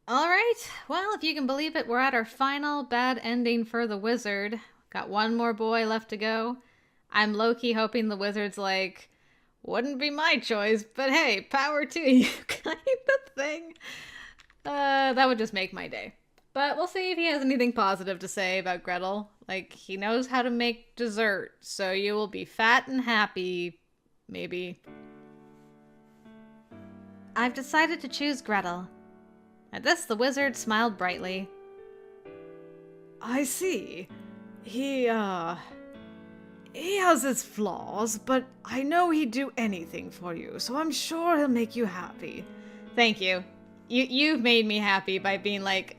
Alright, well, if you can believe it, we're at our final bad ending for the wizard. Got one more boy left to go. I'm low-key hoping the wizard's like, wouldn't be my choice, but hey, power to you, kind of thing. That would just make my day. But we'll see if he has anything positive to say about Gretel. Like, he knows how to make dessert, so you will be fat and happy, maybe. I've decided to choose Gretel. At this, the wizard smiled brightly. I see. He has his flaws, but I know he'd do anything for you, so I'm sure he'll make you happy. Thank you. You've made me happy by being like,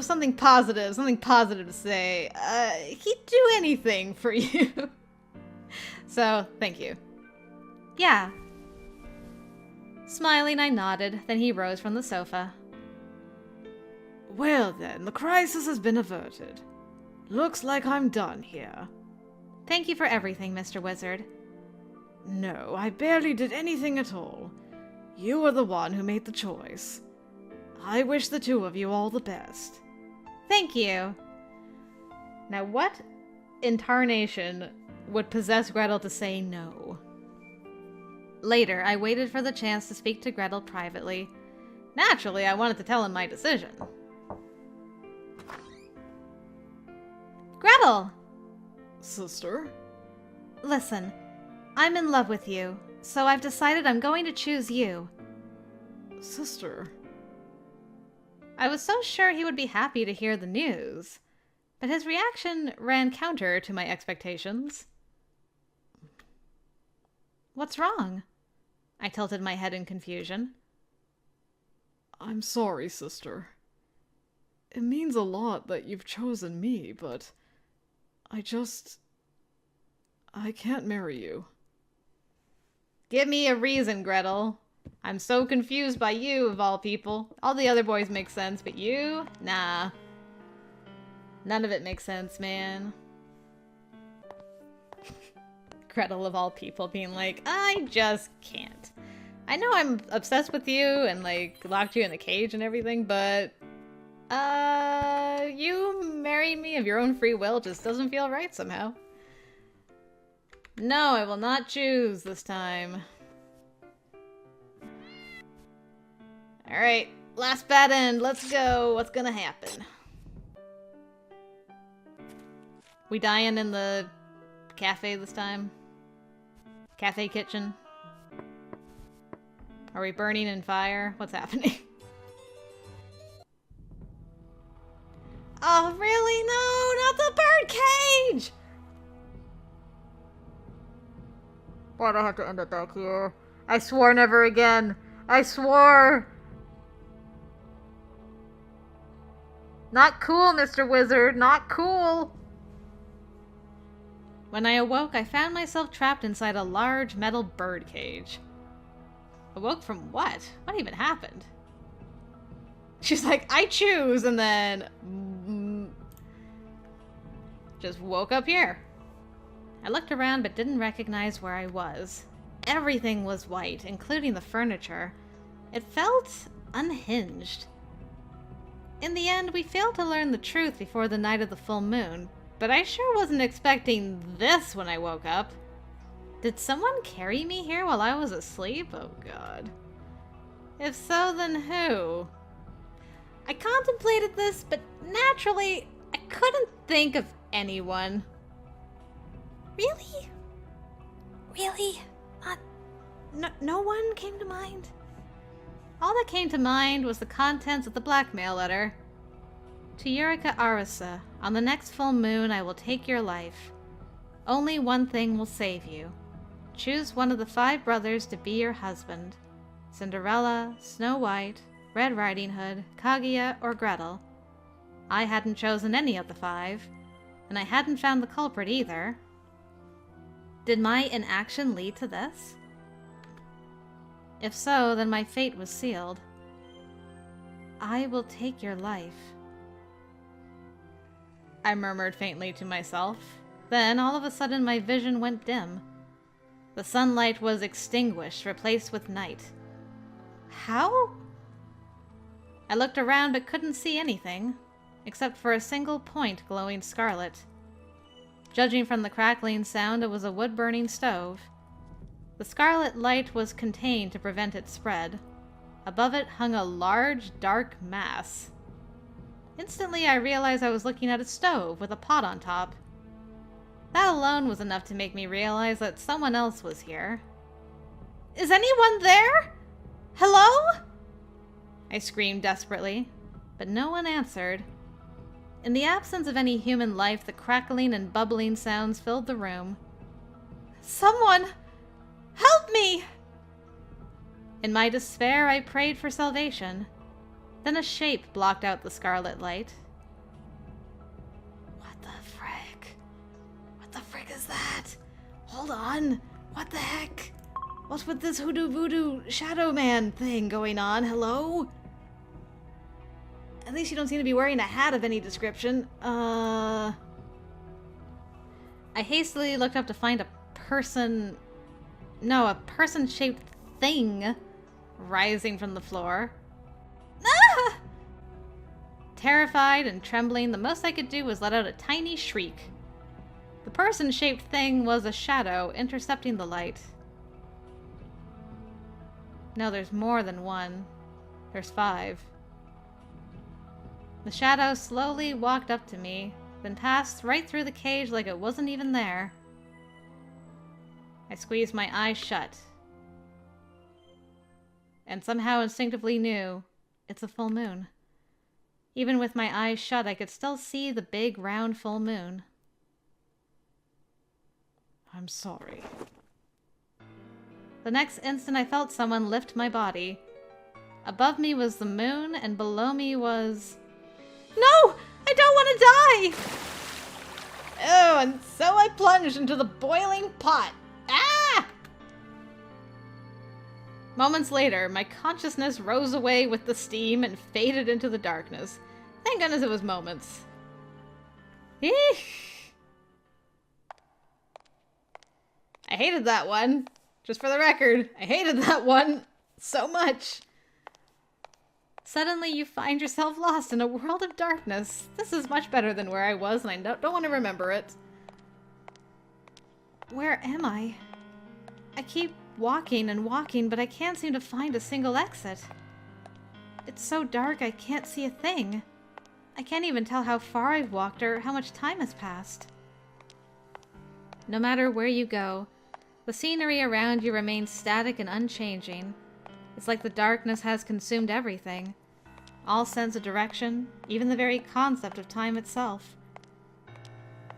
something positive to say. He'd do anything for you. So, thank you. Yeah. Smiling, I nodded, then he rose from the sofa. Well then, the crisis has been averted. Looks like I'm done here. Thank you for everything, Mr. Wizard. No, I barely did anything at all. You were the one who made the choice. I wish the two of you all the best. Thank you. Now what incarnation would possess Gretel to say no? Later, I waited for the chance to speak to Gretel privately. Naturally, I wanted to tell him my decision. Gretel! Sister? Listen, I'm in love with you, so I've decided I'm going to choose you. Sister? I was so sure he would be happy to hear the news, but his reaction ran counter to my expectations. What's wrong? I tilted my head in confusion. I'm sorry, sister. It means a lot that you've chosen me, but I can't marry you. Give me a reason, Gretel. I'm so confused by you, of all people. All the other boys make sense, but you? Nah. None of it makes sense, man. Gretel, of all people, being like, I just can't. I know I'm obsessed with you and, like, locked you in a cage and everything, but you marrying me of your own free will just doesn't feel right somehow. No, I will not choose this time. Alright, last bad end. Let's go. What's gonna happen? We dying in the cafe this time? Cafe kitchen? Are we burning in fire? What's happening? Oh, really? No, not the bird cage! Why'd I have to end it back here? I swore never again. I swore! Not cool, Mr. Wizard. Not cool! When I awoke, I found myself trapped inside a large metal bird cage. Awoke from what? What even happened? She's like, I choose, and then just woke up here. I looked around but didn't recognize where I was. Everything was white, including the furniture. It felt unhinged. In the end, we failed to learn the truth before the night of the full moon, but I sure wasn't expecting this when I woke up. Did someone carry me here while I was asleep? Oh god. If so, then who? I contemplated this, but naturally, I couldn't think of anyone. Really? Really? No one came to mind? All that came to mind was the contents of the blackmail letter. To Eureka Arisu, on the next full moon I will take your life. Only one thing will save you. Choose one of the 5 brothers to be your husband. Cinderella, Snow White, Red Riding Hood, Kaguya, or Gretel. I hadn't chosen any of the 5, and I hadn't found the culprit either. Did my inaction lead to this? If so, then my fate was sealed. I will take your life. I murmured faintly to myself. Then, all of a sudden, my vision went dim. The sunlight was extinguished, replaced with night. How? I looked around but couldn't see anything, except for a single point glowing scarlet. Judging from the crackling sound, it was a wood-burning stove. The scarlet light was contained to prevent its spread. Above it hung a large, dark mass. Instantly, I realized I was looking at a stove with a pot on top. That alone was enough to make me realize that someone else was here. Is anyone there? Hello? I screamed desperately, but no one answered. In the absence of any human life, the crackling and bubbling sounds filled the room. Someone! Help me! In my despair, I prayed for salvation. Then a shape blocked out the scarlet light. What the frick? What the frick is that? Hold on! What the heck? What's with this hoodoo voodoo shadow man thing going on? Hello? At least you don't seem to be wearing a hat of any description. I hastily looked up to find a person... No, a person-shaped thing rising from the floor. Ah! Terrified and trembling, the most I could do was let out a tiny shriek. The person-shaped thing was a shadow intercepting the light. No, there's more than one. There's 5. The shadow slowly walked up to me, then passed right through the cage like it wasn't even there. I squeezed my eyes shut, and somehow instinctively knew it's a full moon. Even with my eyes shut, I could still see the big, round full moon. I'm sorry. The next instant, I felt someone lift my body. Above me was the moon, and below me was... No! I don't want to die! Oh, and so I plunged into the boiling pot. Ah! Moments later, my consciousness rose away with the steam and faded into the darkness. Thank goodness it was moments. Eesh. I hated that one. Just for the record, I hated that one so much. Suddenly you find yourself lost in a world of darkness. This is much better than where I was, and I don't want to remember it. Where am I? I keep walking and walking, but I can't seem to find a single exit. It's so dark I can't see a thing. I can't even tell how far I've walked or how much time has passed. No matter where you go, the scenery around you remains static and unchanging. It's like the darkness has consumed everything. All sense of direction, even the very concept of time itself.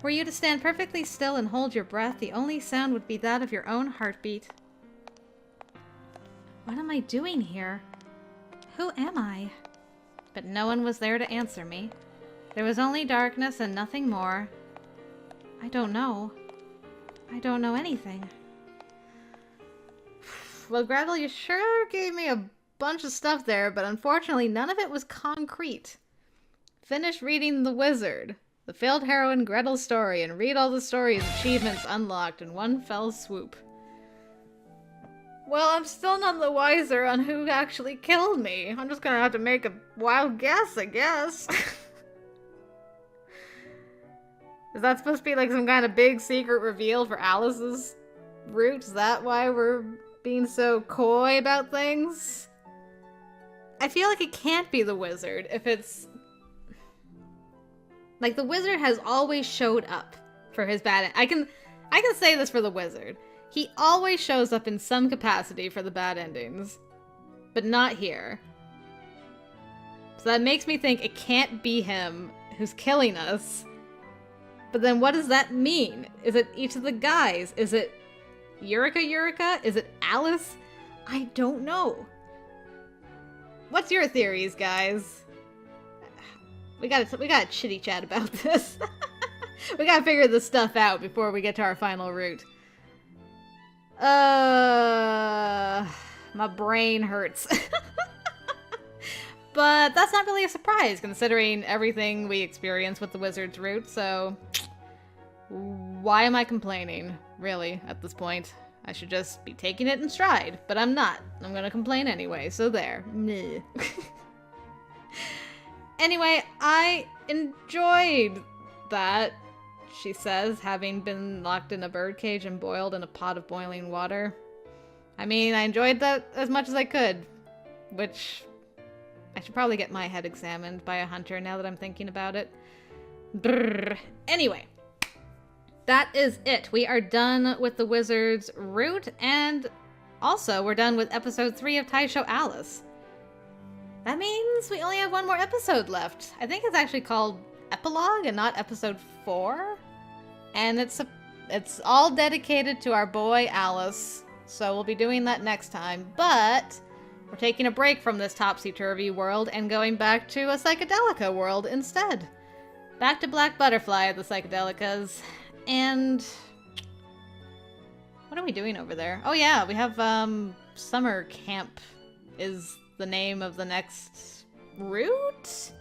Were you to stand perfectly still and hold your breath, the only sound would be that of your own heartbeat. What am I doing here? Who am I? But no one was there to answer me. There was only darkness and nothing more. I don't know. I don't know anything. Well, Gretel, you sure gave me a bunch of stuff there, but unfortunately none of it was concrete. Finish reading The Wizard, the failed heroine Gretel's story, and read all the stories achievements unlocked in one fell swoop. Well, I'm still none the wiser on who actually killed me. I'm just gonna have to make a wild guess, I guess. Is that supposed to be like some kind of big secret reveal for Alice's route? Is that why we're being so coy about things? I feel like it can't be the wizard if it's... Like, the wizard has always showed up for his bad... I can say this for the wizard. He always shows up in some capacity for the bad endings. But not here. So that makes me think it can't be him who's killing us. But then what does that mean? Is it each of the guys? Is it Eureka? Is it Alice? I don't know. What's your theories, guys? We gotta chitty chat about this. We gotta figure this stuff out before we get to our final route. My brain hurts. But that's not really a surprise, considering everything we experience with the wizard's route, so... Why am I complaining, really, at this point? I should just be taking it in stride, but I'm not. I'm gonna complain anyway, so there. Meh. Anyway, I enjoyed that, she says, having been locked in a birdcage and boiled in a pot of boiling water. I mean, I enjoyed that as much as I could, which I should probably get my head examined by a hunter now that I'm thinking about it. Brrr. Anyway, that is it. We are done with the wizard's route, and also we're done with episode 3 of Taisho Alice. That means we only have one more episode left. I think it's actually called Epilogue and not episode 4. And it's all dedicated to our boy Alice. So we'll be doing that next time. But we're taking a break from this topsy-turvy world and going back to a psychedelica world instead. Back to Black Butterfly at the Psychedelicas. And what are we doing over there? Oh yeah, we have summer camp is the name of the next route?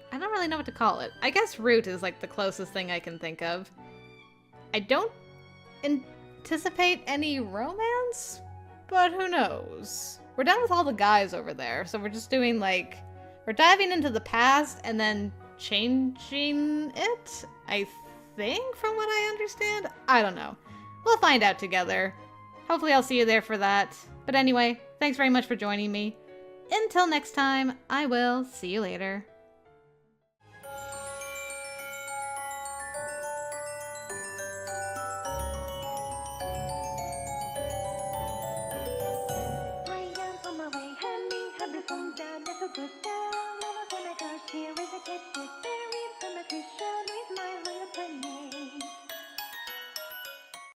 I don't really know what to call it. I guess route is like the closest thing I can think of. I don't anticipate any romance, but who knows? We're done with all the guys over there, so we're just doing like, we're diving into the past and then changing it, I think, from what I understand. I don't know. We'll find out together. Hopefully I'll see you there for that. But anyway, thanks very much for joining me. Until next time, I will see you later.